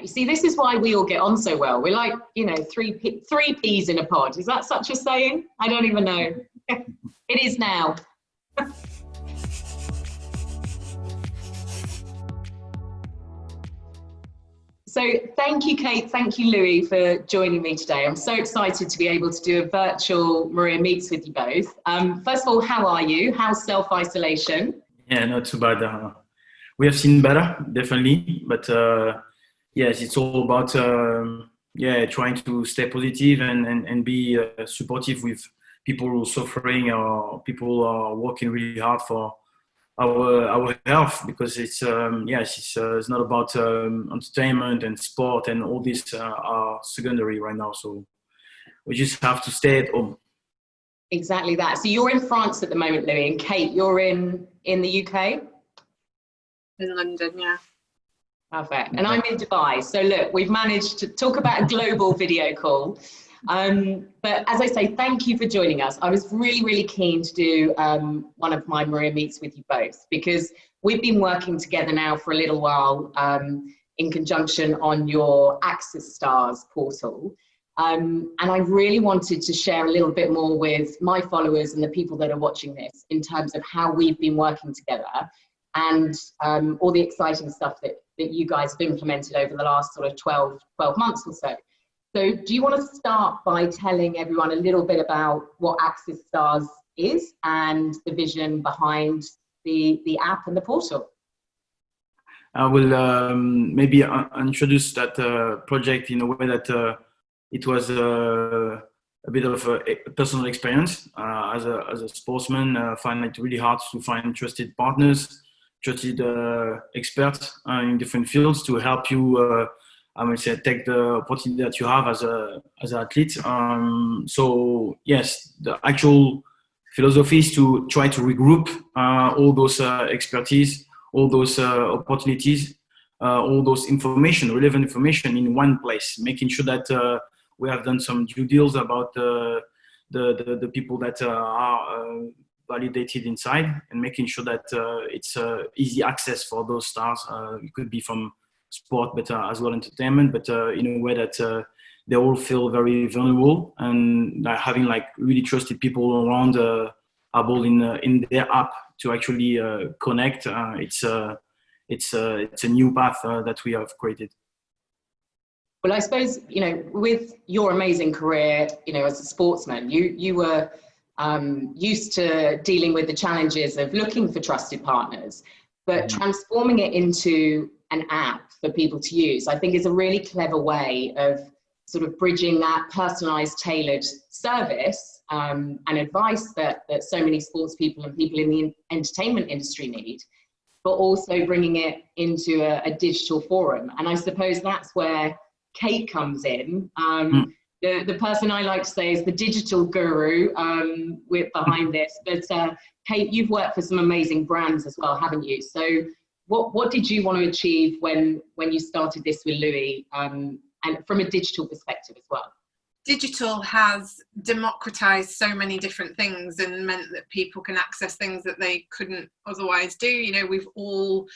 You see, this is why we all get on so well. We're like, you know, three peas in a pod. Is that such a saying? I don't even know. It is now. So thank you, Kate. Thank you, Louis, for joining me today. I'm so excited to be able to do a virtual Maria Meets with you both. First of all, how are you? How's self-isolation? Yeah, not too bad. We have seen better, definitely. But yes, it's all about trying to stay positive and be supportive with people who are suffering or people who are working really hard for our health, because it's it's not about entertainment and sport, and all these are secondary right now. So we just have to stay at home. Exactly that. So you're in France at the moment, Louis, and Kate, you're in the UK? In London, yeah. Perfect. And I'm in Dubai. So look, we've managed to talk about a global video call. But as I say, thank you for joining us. I was really, really keen to do one of my Maria Meets with you both, because we've been working together now for a little while in conjunction on your AxisStars portal. And I really wanted to share a little bit more with my followers and the people that are watching this in terms of how we've been working together and all the exciting stuff that you guys have implemented over the last sort of 12 months or so. So do you want to start by telling everyone a little bit about what AxisStars is and the vision behind the app and the portal? I will maybe introduce that project in a way that it was a bit of a personal experience. As a sportsman, I find it really hard to find trusted partners, trusted experts in different fields to help you I would say take the opportunity that you have as an athlete. So yes, the actual philosophy is to try to regroup all those expertise, all those opportunities, all those relevant information in one place, making sure that we have done some due deals about the people that are validated inside, and making sure that it's easy access for those stars. It could be from sport, but as well entertainment, but in a way that they all feel very vulnerable, and having like really trusted people around able in their app to actually connect. It's a new path that we have created. Well, I suppose, you know, with your amazing career, you know, as a sportsman, you were used to dealing with the challenges of looking for trusted partners, but transforming it into an app for people to use, I think, is a really clever way of sort of bridging that personalized, tailored service and advice that so many sports people and people in the entertainment industry need, but also bringing it into a digital forum. And I suppose that's where Kate comes in. The person I like to say is the digital guru behind this. But Kate, you've worked for some amazing brands as well, haven't you? So what did you want to achieve when you started this with Louis, and from a digital perspective as well? Digital has democratized so many different things and meant that people can access things that they couldn't otherwise do. You know, we've all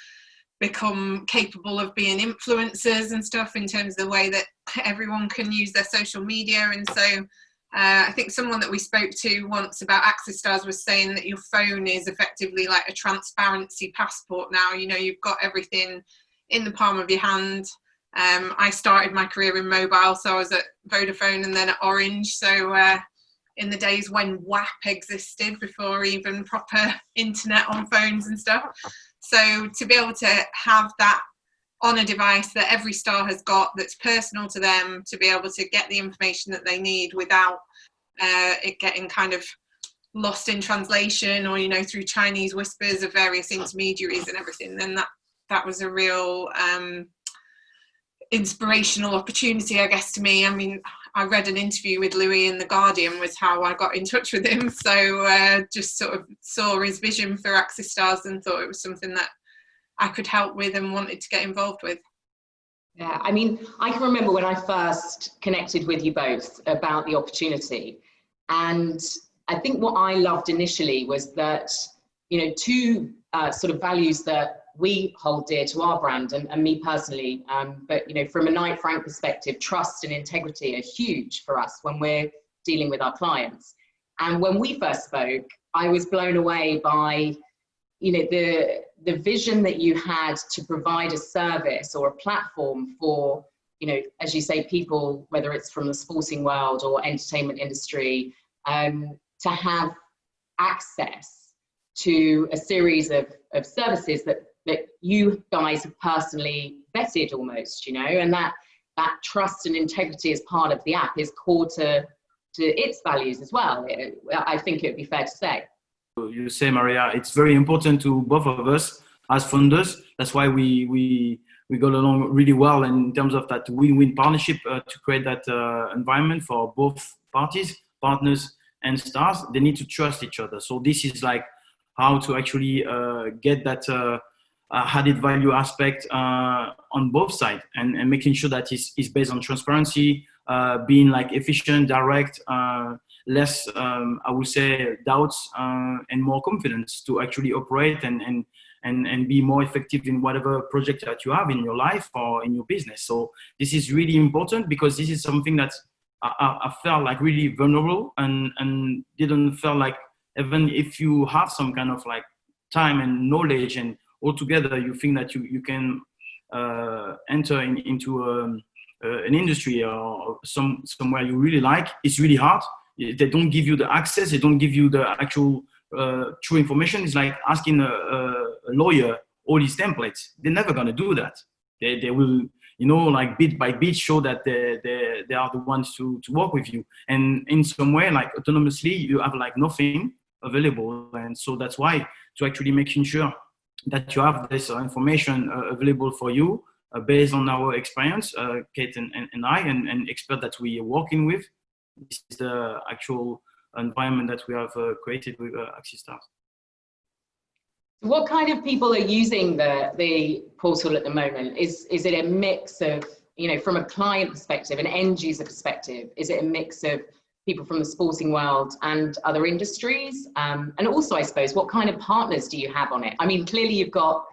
become capable of being influencers and stuff in terms of the way that everyone can use their social media. And so I think someone that we spoke to once about AxisStars was saying that your phone is effectively like a transparency passport now. You know, you've got everything in the palm of your hand. I started my career in mobile, so I was at Vodafone and then at Orange. So in the days when WAP existed, before even proper internet on phones and stuff. So to be able to have that on a device that every star has got, that's personal to them, to be able to get the information that they need without it getting kind of lost in translation or, you know, through Chinese whispers of various intermediaries and everything, then that was a real inspirational opportunity, I guess, to me. I mean, I read an interview with Louis in The Guardian was how I got in touch with him. So just sort of saw his vision for AxisStars and thought it was something that I could help with and wanted to get involved with. Yeah, I mean, I can remember when I first connected with you both about the opportunity. And I think what I loved initially was that, you know, two sort of values that we hold dear to our brand and me personally. But, you know, from a Knight Frank perspective, trust and integrity are huge for us when we're dealing with our clients. And when we first spoke, I was blown away by, you know, the vision that you had to provide a service or a platform for, you know, as you say, people, whether it's from the sporting world or entertainment industry, to have access to a series of services that you guys have personally vetted almost, you know, and that trust and integrity as part of the app is core to its values as well. I think it would be fair to say. You say, Maria, it's very important to both of us as founders. That's why we got along really well in terms of that win-win partnership to create that environment for both parties, partners and stars. They need to trust each other. So this is like how to actually get that added value aspect on both sides, and making sure that it's based on transparency, being like efficient, direct, less, I would say, doubts and more confidence to actually operate and be more effective in whatever project that you have in your life or in your business. So this is really important, because this is something that I felt like really vulnerable and didn't feel like, even if you have some kind of like time and knowledge and altogether you think that you can enter into an industry or somewhere you really like, it's really hard. They don't give you the access, they don't give you the actual true information. It's like asking a lawyer all these templates. They're never going to do that. They will, you know, like bit by bit show that they are the ones to work with you. And in some way, like autonomously, you have like nothing available. And so that's why, to actually making sure that you have this information available for you based on our experience, Kate and I, and expert that we are working with. This is the actual environment that we have created with AxisStars. What kind of people are using the portal at the moment? Is it a mix of, you know, from a client perspective, an end user perspective, is it a mix of people from the sporting world and other industries? And also, I suppose, what kind of partners do you have on it? I mean, clearly you've got,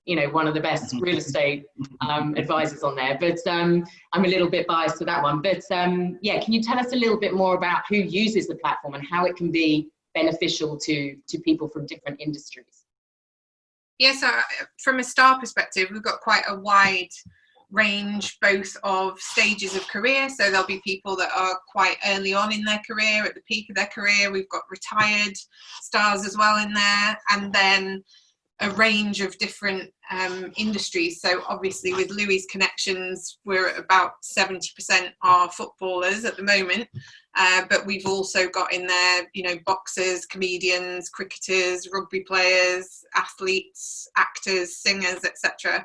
you know, one of the best real estate advisors on there, but I'm a little bit biased to that one. But yeah, can you tell us a little bit more about who uses the platform and how it can be beneficial to people from different industries? Yeah, so from a star perspective, we've got quite a wide range, both of stages of career. So there'll be people that are quite early on in their career, at the peak of their career. We've got retired stars as well in there, and then a range of different industries. So obviously with Louis' connections, we're at about 70% are footballers at the moment, but we've also got in there, you know, boxers, comedians, cricketers, rugby players, athletes, actors, singers, etc.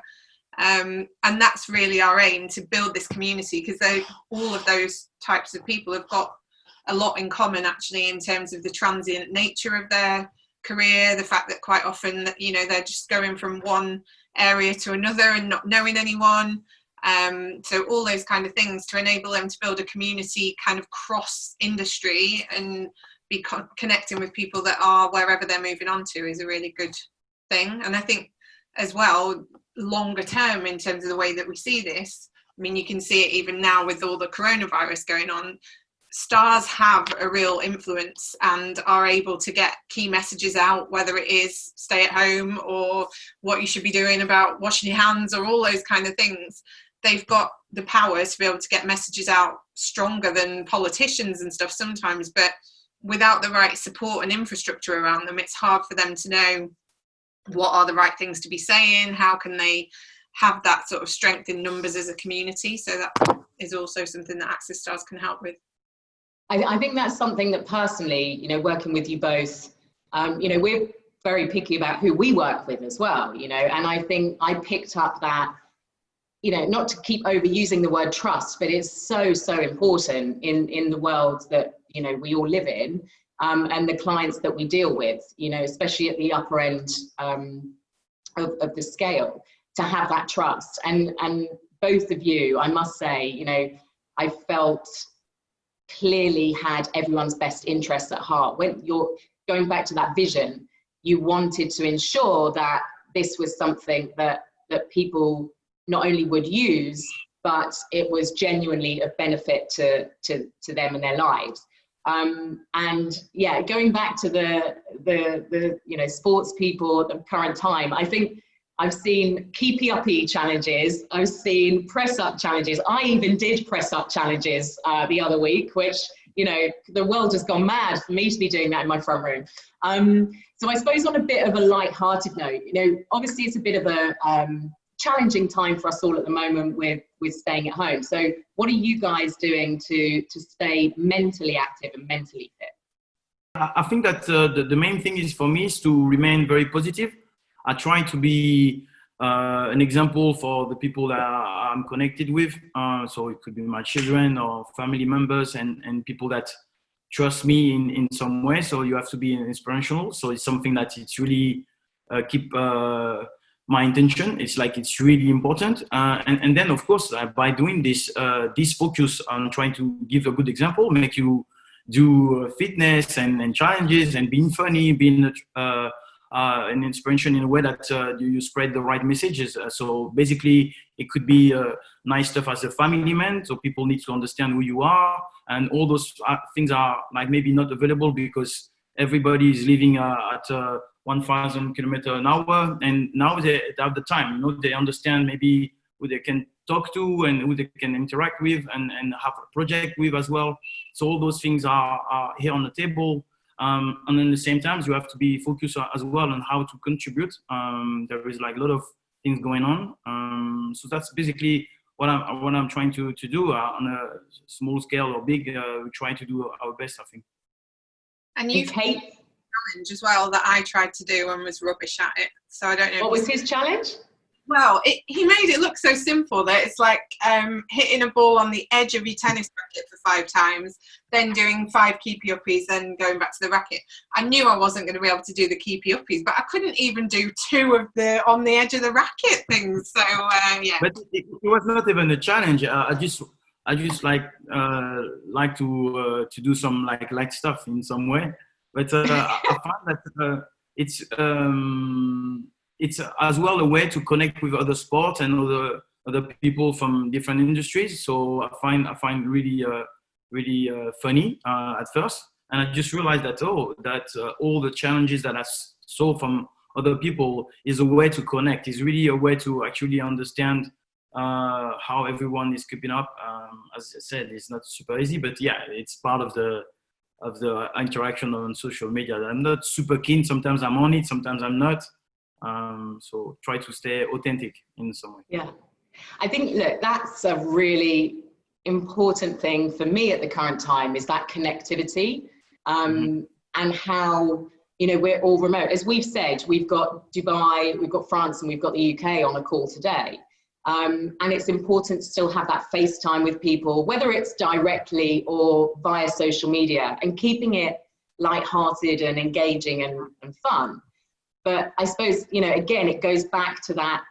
And that's really our aim, to build this community, because all of those types of people have got a lot in common, actually, in terms of the transient nature of their career, the fact that quite often, you know, they're just going from one area to another and not knowing anyone. So all those kind of things, to enable them to build a community kind of cross industry and be connecting with people that are wherever they're moving on to, is a really good thing. And I think as well, longer term, in terms of the way that we see this, I mean, you can see it even now with all the coronavirus going on. Stars have a real influence and are able to get key messages out, whether it is stay at home or what you should be doing about washing your hands or all those kind of things. They've got the power to be able to get messages out stronger than politicians and stuff sometimes, but without the right support and infrastructure around them, it's hard for them to know what are the right things to be saying, how can they have that sort of strength in numbers as a community. So that is also something that AxisStars can help with. I think that's something that personally, you know, working with you both, you know, we're very picky about who we work with as well, you know, and I think I picked up that, you know, not to keep overusing the word trust, but it's so, so important in the world that, you know, we all live in, and the clients that we deal with, you know, especially at the upper end of the scale, to have that trust. And both of you, I must say, you know, I felt clearly had everyone's best interests at heart. When you're going back to that vision, you wanted to ensure that this was something that people not only would use, but it was genuinely of benefit to them and their lives. And yeah, going back to the sports people at the current time, I think I've seen keepy uppy challenges. I've seen press up challenges. I even did press up challenges the other week, which, the world has gone mad for me to be doing that in my front room. So I suppose on a bit of a light-hearted note, obviously it's a bit of a challenging time for us all at the moment with staying at home. So what are you guys doing to stay mentally active and mentally fit? I think that the main thing is for me is to remain very positive. I try to be an example for the people that I'm connected with. So it could be my children or family members and people that trust me in some way. So you have to be inspirational. So it's something that it's really keep my intention. It's really important. And then of course, by doing this focus on trying to give a good example, make you do fitness and challenges and being funny, being an inspiration in a way that you spread the right messages. So basically, it could be nice stuff as a family man. So people need to understand who you are, and all those things are like maybe not available because everybody is living at 1,000 kilometers an hour, and now they have the time. They understand maybe who they can talk to and who they can interact with and have a project with as well. So all those things are here on the table. And at the same time, you have to be focused as well on how to contribute. There is like a lot of things going on. So that's basically what I'm trying to do on a small scale or big. We try to do our best, I think. And you've had a challenge as well that I tried to do and was rubbish at it. So I don't know. What was his challenge? Well, he made it look so simple that it's like hitting a ball on the edge of your tennis racket for 5 times, then doing 5 keepy uppies, then going back to the racket. I knew I wasn't going to be able to do the keepy uppies, but I couldn't even do 2 of the on the edge of the racket things. So yeah. But it was not even a challenge. I just like to do some like stuff in some way. But I find that it's as well a way to connect with other sports and other people from different industries. So I find really funny at first, and I just realized that all the challenges that I saw from other people is a way to connect. Is really a way to actually understand how everyone is keeping up. As I said, it's not super easy, but yeah, it's part of the interaction on social media. I'm not super keen. Sometimes I'm on it, sometimes I'm not. So try to stay authentic in some way. Yeah, I think, look, that's a really important thing for me at the current time, is that connectivity, and how, we're all remote. As we've said, we've got Dubai, we've got France, and we've got the UK on a call today. And it's important to still have that FaceTime with people, whether it's directly or via social media, and keeping it lighthearted and engaging and fun. But I suppose, again, it goes back to that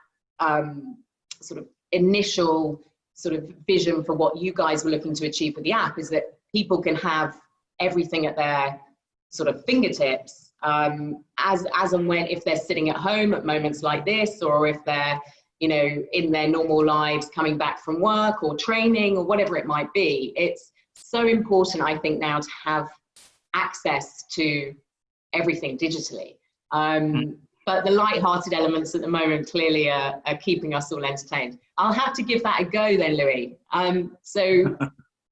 sort of initial sort of vision for what you guys were looking to achieve with the app, is that people can have everything at their sort of fingertips, as and when, if they're sitting at home at moments like this, or if they're, in their normal lives coming back from work or training or whatever it might be. It's so important, I think, now to have access to everything digitally. But the light-hearted elements at the moment clearly are keeping us all entertained. I'll have to give that a go then, Louis. So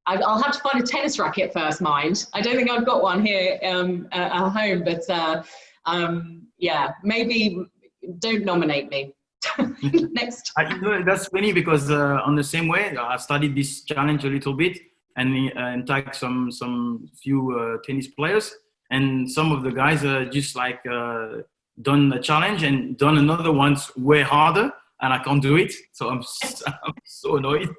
I'll have to find a tennis racket first, mind. I don't think I've got one here at home, but yeah, maybe don't nominate me next time. That's funny because on the same way, I studied this challenge a little bit and tagged some few tennis players. And some of the guys just like done a challenge and done another one's way harder, and I can't do it. So I'm so annoyed.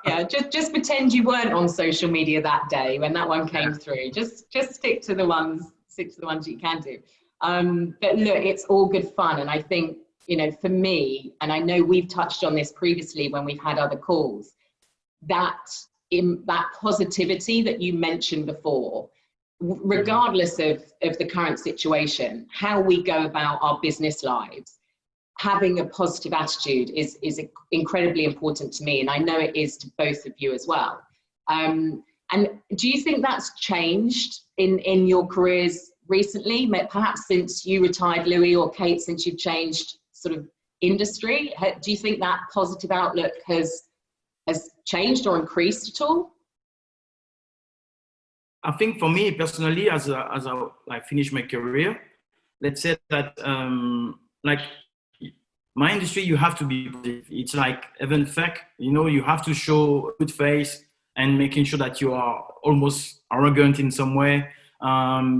Yeah, just pretend you weren't on social media that day when that one came through. Just stick to the ones you can do. But look, it's all good fun, and I think, for me, and I know we've touched on this previously when we've had other calls, that positivity that you mentioned before, regardless of the current situation, how we go about our business lives, having a positive attitude is incredibly important to me, and I know it is to both of you as well. And do you think that's changed in your careers recently, perhaps since you retired, Louis, or Kate, since you've changed sort of industry? Do you think that positive outlook has changed or increased at all? I think for me personally, as I like finish my career, let's say that like my industry, you have to be positive. It's like even fake, you know, you have to show a good face and making sure that you are almost arrogant in some way,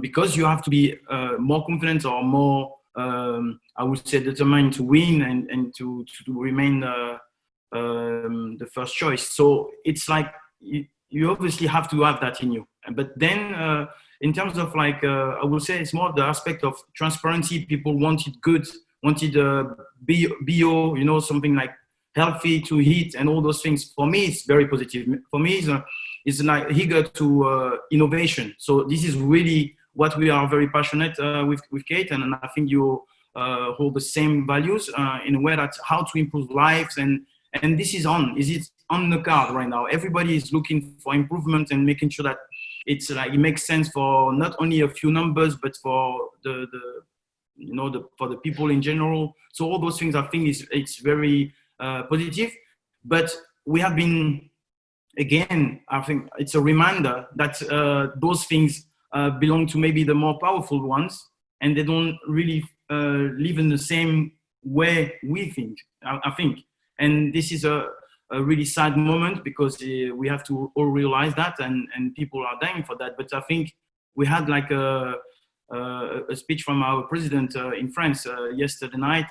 because you have to be more confident or more, I would say, determined to win and to remain the first choice. So it's like you obviously have to have that in you. But then in terms of like, I would say it's more the aspect of transparency. People wanted good, wanted bio, you know, something like healthy to eat and all those things. For me, it's very positive. For me, it's like eager to innovation. So this is really what we are very passionate with Kate, and I think you hold the same values in a way that how to improve lives, and this is on the card right now. Everybody is looking for improvement and making sure that it's like it makes sense for not only a few numbers but for the for the people in general. So all those things I think it's very positive. But we have been, again, I think it's a reminder that those things belong to maybe the more powerful ones, and they don't really live in the same way we think, I think. And this is a really sad moment, because we have to all realize that, and people are dying for that. But I think we had like a speech from our president in France yesterday night,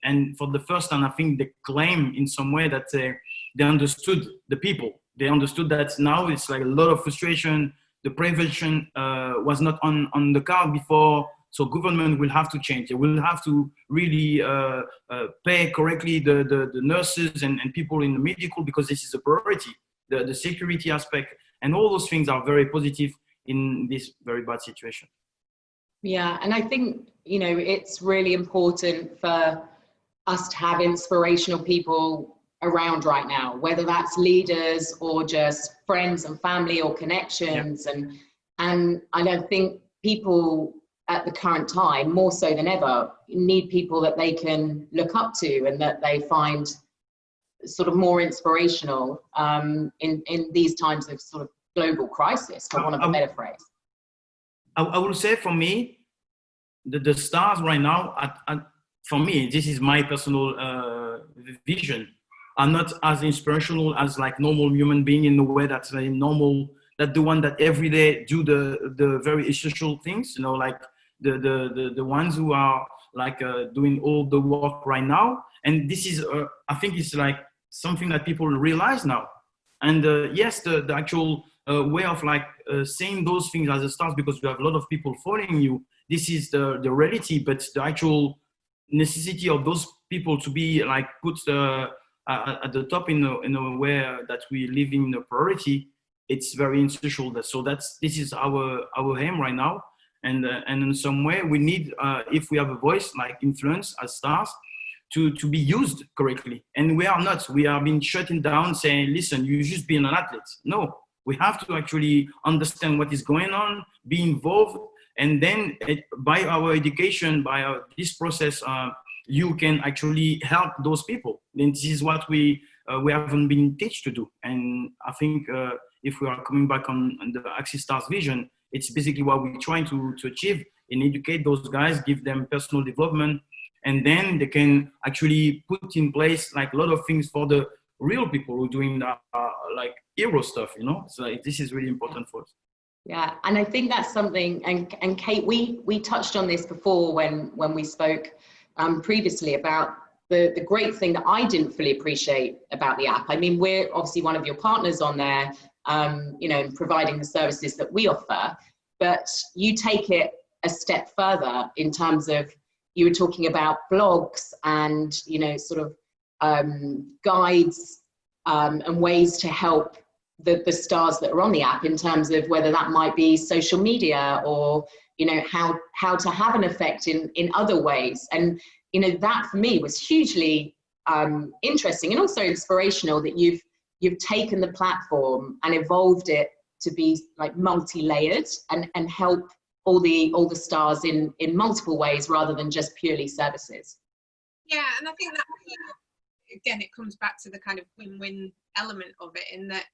and for the first time I think they claim in some way that they understood the people. They understood that now it's like a lot of frustration. The prevention was not on the card before, so government will have to change. They will have to really pay correctly the nurses and people in the medical, because this is a priority. The security aspect and all those things are very positive in this very bad situation. Yeah, and I think, you know, it's really important for us to have inspirational people around right now, whether that's leaders or just friends and family or connections. Yeah. And I don't think people at the current time, more so than ever, need people that they can look up to and that they find sort of more inspirational in these times of sort of global crisis, for want of a better phrase. I would say for me, the stars right now, for me, this is my personal vision, are not as inspirational as like normal human being, in the way that's very normal, that the one that every day do the very essential things, you know, like the ones who are like doing all the work right now. And this is, I think it's like something that people realize now. And yes, the actual way of like saying those things as a stars, because you have a lot of people following you, this is the reality. But the actual necessity of those people to be like put at the top in a way that we live in a priority, it's very essential. So this is our aim right now. And in some way we need, if we have a voice like influence as stars, to be used correctly. And we are not. We are being shutting down, saying, listen, you just be an athlete. No, we have to actually understand what is going on, be involved, and then by our education, by this process, you can actually help those people. And this is what we haven't been taught to do. And I think if we are coming back on the AxisStars vision, it's basically what we're trying to achieve, and educate those guys, give them personal development, and then they can actually put in place like a lot of things for the real people who are doing like hero stuff, you know. So like, this is really important for us. Yeah, and I think that's something, and Kate, we touched on this before when we spoke previously about the great thing that I didn't fully appreciate about the app. I mean, we're obviously one of your partners on there, you know, providing the services that we offer, but you take it a step further in terms of, you were talking about blogs and, you know, sort of guides and ways to help the stars that are on the app, in terms of whether that might be social media or, you know, how to have an effect in other ways. And you know, that for me was hugely interesting and also inspirational, that you've taken the platform and evolved it to be like multi-layered and help all the stars in multiple ways rather than just purely services. Yeah, and I think that again, it comes back to the kind of win-win element of it, in that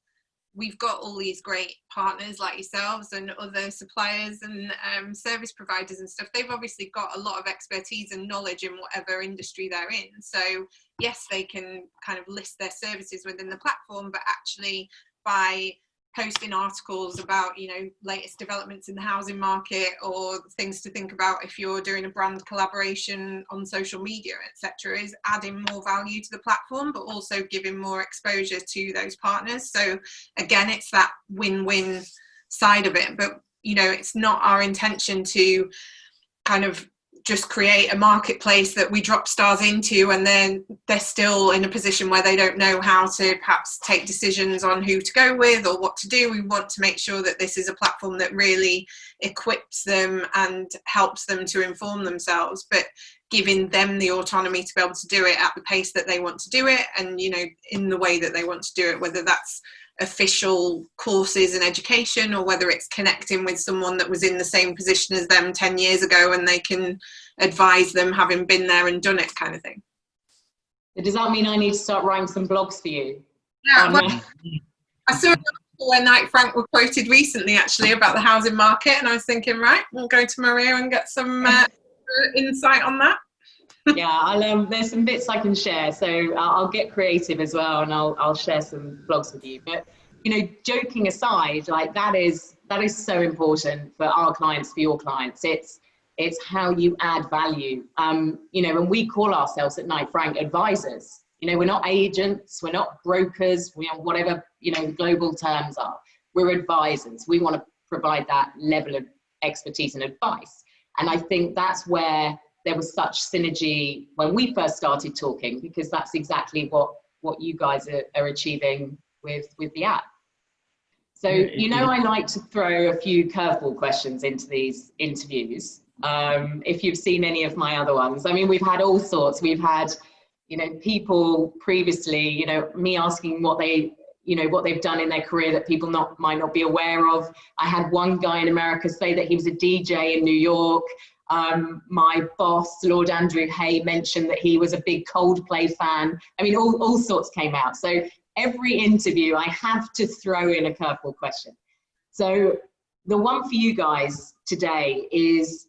we've got all these great partners like yourselves and other suppliers and service providers and stuff. They've obviously got a lot of expertise and knowledge in whatever industry they're in. So yes, they can kind of list their services within the platform, but actually by posting articles about, you know, latest developments in the housing market, or things to think about if you're doing a brand collaboration on social media, etc., is adding more value to the platform, but also giving more exposure to those partners. So again, it's that win-win side of it. But, you know, it's not our intention to kind of just create a marketplace that we drop stars into and then they're still in a position where they don't know how to perhaps take decisions on who to go with or what to do. We want to make sure that this is a platform that really equips them and helps them to inform themselves, but giving them the autonomy to be able to do it at the pace that they want to do it, and, you know, in the way that they want to do it, whether that's official courses and education, or whether it's connecting with someone that was in the same position as them 10 years ago and they can advise them having been there and done it, kind of thing. Does that mean I need to start writing some blogs for you? Yeah, well, I saw an article where Knight Frank were quoted recently actually about the housing market, and I was thinking, right, we'll go to Maria and get some insight on that. Yeah, I'll there's some bits I can share, so I'll get creative as well, and I'll share some blogs with you. But, you know, joking aside, like that is so important for our clients, for your clients. It's how you add value. You know, and we call ourselves at Knight Frank advisors. You know, we're not agents, we're not brokers, we are whatever, you know, global terms are. We're advisors. We want to provide that level of expertise and advice. And I think that's where there was such synergy when we first started talking, because that's exactly what you guys are achieving with the app. So, you know, I like to throw a few curveball questions into these interviews. If you've seen any of my other ones, I mean, we've had all sorts. We've had, you know, people previously, you know, me asking what they've done in their career that people might not be aware of. I had one guy in America say that he was a DJ in New York. My boss, Lord Andrew Hay, mentioned that he was a big Coldplay fan. I mean, all sorts came out. So every interview, I have to throw in a curveball question. So the one for you guys today is,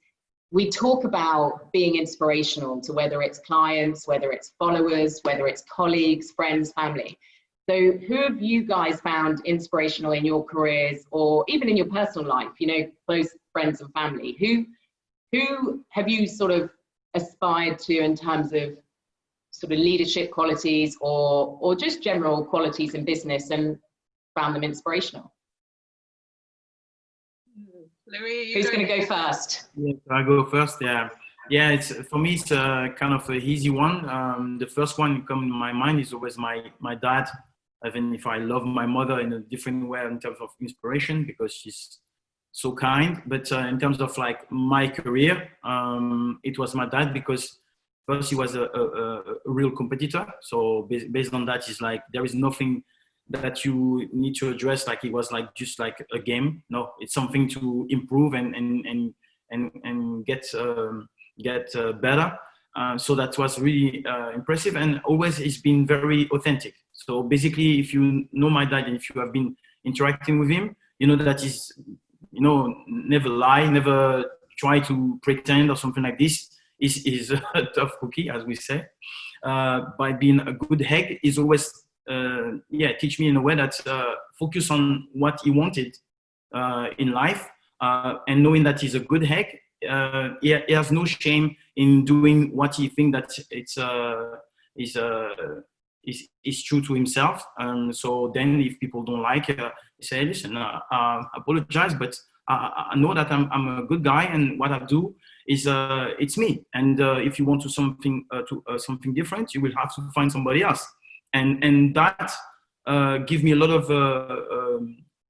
we talk about being inspirational to whether it's clients, whether it's followers, whether it's colleagues, friends, family. So who have you guys found inspirational in your careers, or even in your personal life, you know, close friends and family? Who have you sort of aspired to in terms of sort of leadership qualities or just general qualities in business and found them inspirational? Louis, who's going to go first? Yeah, I go first. Yeah, it's for me. It's kind of an easy one. The first one coming to my mind is always my dad. Even if I love my mother in a different way in terms of inspiration, because she's so kind. But in terms of like my career, it was my dad, because first he was a real competitor. So based on that, it's like there is nothing that you need to address. Like it was like just like a game. No, it's something to improve and get better. So that was really impressive, and always it's been very authentic. So basically, if you know my dad and if you have been interacting with him, you know that he's, you know, never lie, never try to pretend or something like this. Is a tough cookie, as we say. By being a good egg, is always teach me in a way that focus on what he wanted in life, and knowing that he's a good egg. He has no shame in doing what he thinks that is true to himself. So then if people don't like it, say, listen, apologize, but I know that I'm a good guy, and what I do is it's me. And if you want to something different, you will have to find somebody else. And that give me a lot of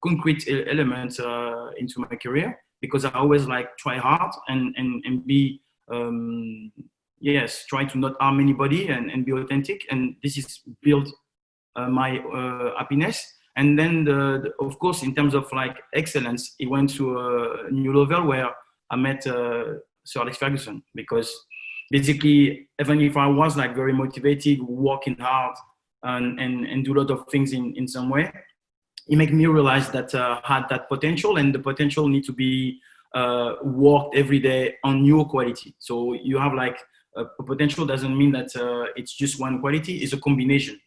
concrete elements into my career, because I always like try hard and be yes, try to not harm anybody and be authentic. And this is build my happiness. And then of course, in terms of like excellence, it went to a new level where I met Sir Alex Ferguson, because basically, even if I was like very motivated, working hard and do a lot of things in some way, it made me realize that I had that potential, and the potential need to be worked every day on your quality. So you have like a potential doesn't mean that it's just one quality, it's a combination.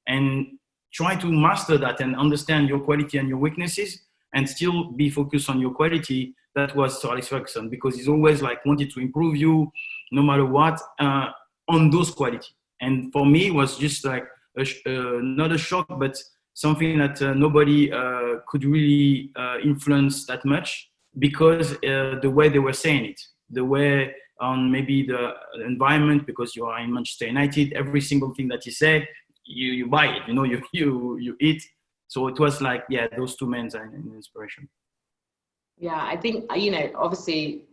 And try to master that and understand your quality and your weaknesses and still be focused on your quality. That was Sir Alex Ferguson, because he's always like wanted to improve you no matter what on those quality. And for me, it was just like not a shock, but something that nobody could really influence that much, because the way they were saying it, the way on maybe the environment, because you are in Manchester United, every single thing that he said, you buy it, you know, you eat. So it was like, yeah, those two men are an inspiration. Yeah, I think, you know, obviously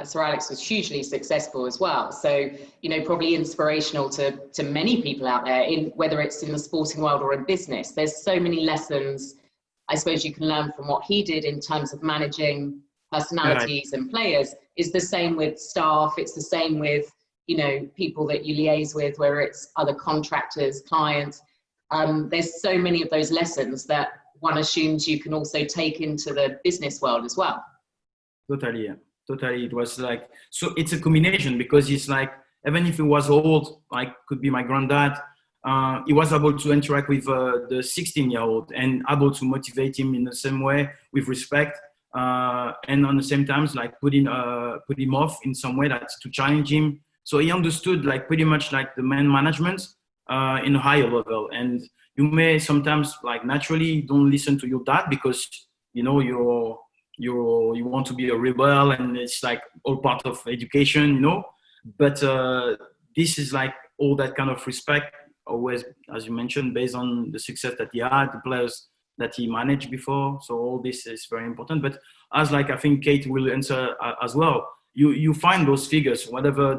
Sir Alex was hugely successful as well. So, you know, probably inspirational to many people out there, in whether it's in the sporting world or in business. There's so many lessons, I suppose, you can learn from what he did in terms of managing personalities and players. Is the same with staff. It's the same with, you know, people that you liaise with, whether it's other contractors, clients. There's so many of those lessons that one assumes you can also take into the business world as well. Totally, yeah. Totally. It was like, so it's a combination, because it's like, even if he was old, like could be my granddad, he was able to interact with the 16-year-old and able to motivate him in the same way with respect. And on the same time, like put him off in some way, that to challenge him. So he understood like pretty much like the man management in a higher level. And you may sometimes like naturally don't listen to your dad, because, you know, you want to be a rebel, and it's like all part of education, you know. But this is like all that kind of respect, always, as you mentioned, based on the success that he had, the players that he managed before. So all this is very important. But as like I think Kate will answer as well, you find those figures, whatever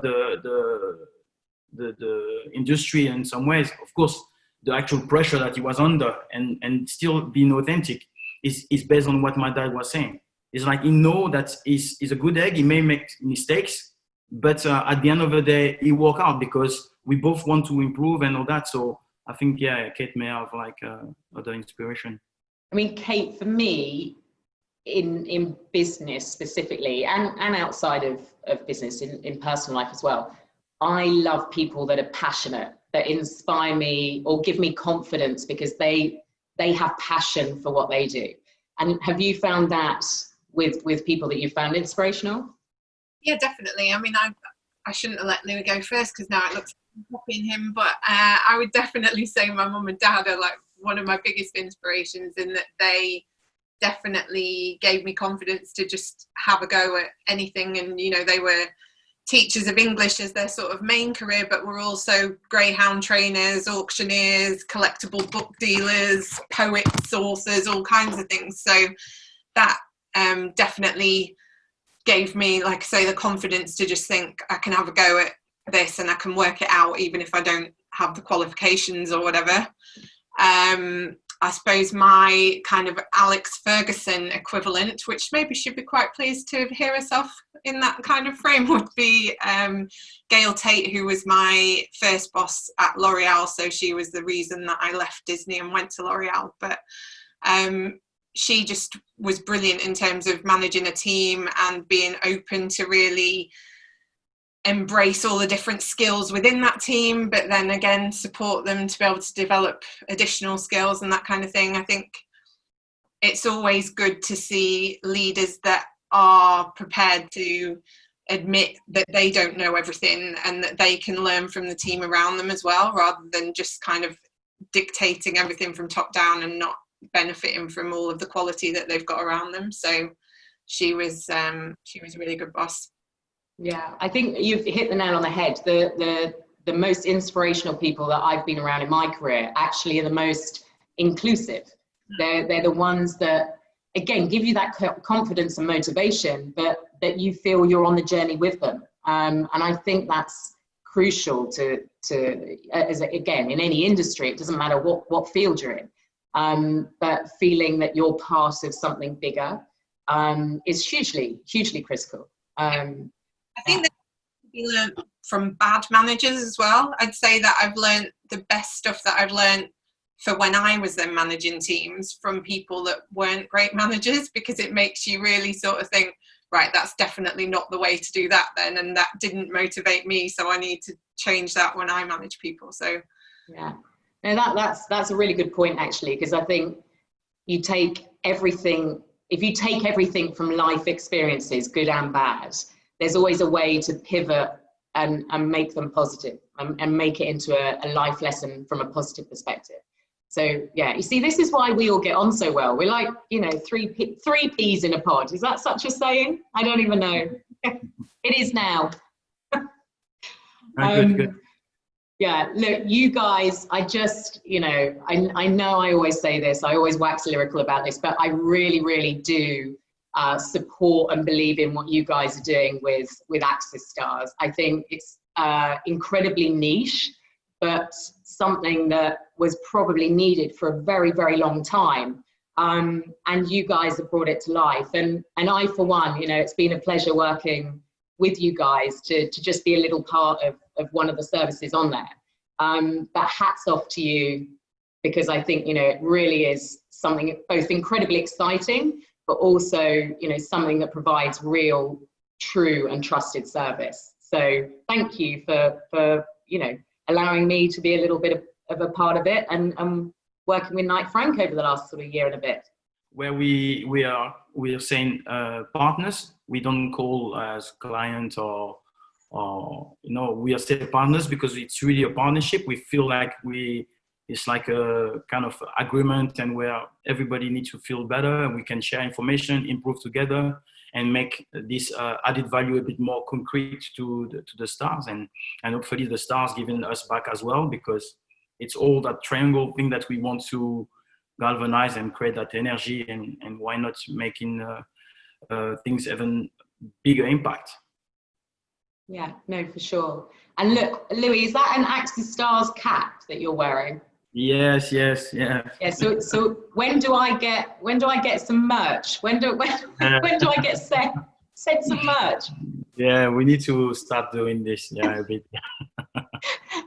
the industry in some ways, of course, the actual pressure that he was under, and still being authentic is based on what my dad was saying. It's like, he know that he's a good egg, he may make mistakes, but at the end of the day, he work out, because we both want to improve and all that. So I think, yeah, Kate may have like other inspiration. I mean, Kate, for me, in business specifically, and outside of business, in personal life as well, I love people that are passionate, that inspire me or give me confidence, because they have passion for what they do. And have you found that with people that you found inspirational? Yeah, definitely. I mean, I shouldn't have let Louis go first, because now it looks like I'm copying him, but I would definitely say my mum and dad are like one of my biggest inspirations, in that they definitely gave me confidence to just have a go at anything. And, you know, they were teachers of English as their sort of main career, but were also greyhound trainers, auctioneers, collectible book dealers, poets, authors, all kinds of things. So that definitely gave me, like I say, the confidence to just think I can have a go at this and I can work it out, even if I don't have the qualifications or whatever. I suppose my kind of Alex Ferguson equivalent, which maybe she'd be quite pleased to hear herself in that kind of frame, would be Gail Tate, who was my first boss at L'Oreal. So she was the reason that I left Disney and went to L'Oreal. But she just was brilliant in terms of managing a team and being open to really embrace all the different skills within that team, but then again support them to be able to develop additional skills and that kind of thing. I think it's always good to see leaders that are prepared to admit that they don't know everything and that they can learn from the team around them as well, rather than just kind of dictating everything from top down and not benefiting from all of the quality that they've got around them. So she was a really good boss. Yeah, I think you've hit the nail on the head. The most inspirational people that I've been around in my career actually are the most inclusive. They're the ones that, again, give you that confidence and motivation, but that you feel you're on the journey with them. And I think that's crucial again, in any industry, it doesn't matter what field you're in, but feeling that you're part of something bigger is hugely critical. I think that can be learned from bad managers as well. I'd say that I've learned the best stuff that I've learned for when I was then managing teams from people that weren't great managers, because it makes you really sort of think, right, that's definitely not the way to do that then, and that didn't motivate me, so I need to change that when I manage people. So yeah, no, that's a really good point, actually, because I think you take everything, if you take everything from life experiences, good and bad, there's always a way to pivot and make them positive, and make it into a life lesson from a positive perspective. So yeah, you see, this is why we all get on so well. We're like, you know, three peas in a pod. Is that such a saying? I don't even know. It is now. Good. Yeah, look, you guys, I just, you know I always say this, I always wax lyrical about this, but I really do support and believe in what you guys are doing with AxisStars. I think it's incredibly niche, but something that was probably needed for a very long time. And you guys have brought it to life. And I, for one, you know, it's been a pleasure working with you guys to just be a little part of one of the services on there. But hats off to you, because I think, you know, it really is something both incredibly exciting, but also, you know, something that provides real, true and trusted service. So thank you for you know, allowing me to be a little bit of a part of it, and working with Knight Frank over the last sort of year and a bit. Where we are saying partners, we don't call as client or you know, we are still partners, because it's really a partnership. We feel like it's like a kind of agreement, and where everybody needs to feel better, and we can share information, improve together, and make this added value a bit more concrete to the stars, and hopefully the stars giving us back as well, because it's all that triangle thing that we want to galvanize and create that energy, and why not making things even bigger impact. Yeah, no, for sure. And look, Louis, is that an AxisStars cap that you're wearing? Yes, yeah. Yeah. So when do I get some merch? When do I get sent some merch? Yeah, we need to start doing this. Yeah, a bit.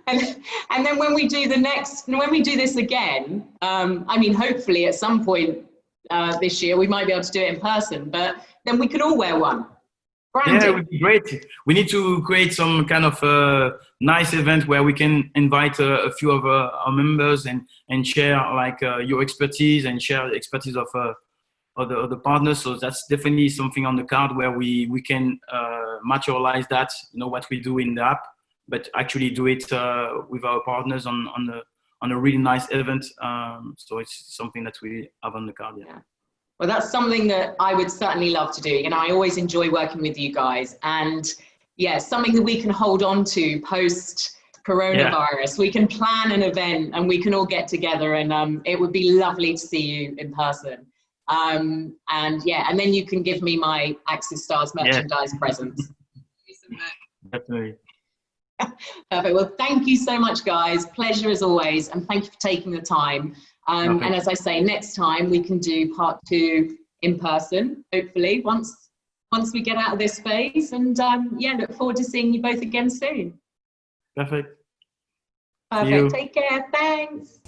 and then when we do this again, I mean, hopefully at some point this year we might be able to do it in person, but then we can all wear one. Branded. Yeah, it would be great. We need to create some kind of nice event where we can invite a few of our members and share like your expertise, and share the expertise of other partners. So that's definitely something on the card, where we can materialize that, you know, what we do in the app, but actually do it with our partners on a really nice event. So it's something that we have on the card. Yeah. Well, that's something that I would certainly love to do. You know, I always enjoy working with you guys, and yeah, something that we can hold on to post coronavirus. Yeah. We can plan an event and we can all get together, and it would be lovely to see you in person. And yeah, and then you can give me my AxisStars merchandise present. Definitely. Perfect. Well, thank you so much, guys. Pleasure as always, and thank you for taking the time. And as I say, next time we can do part 2 in person, hopefully, once we get out of this phase. And yeah, look forward to seeing you both again soon. Perfect. Take care. Thanks.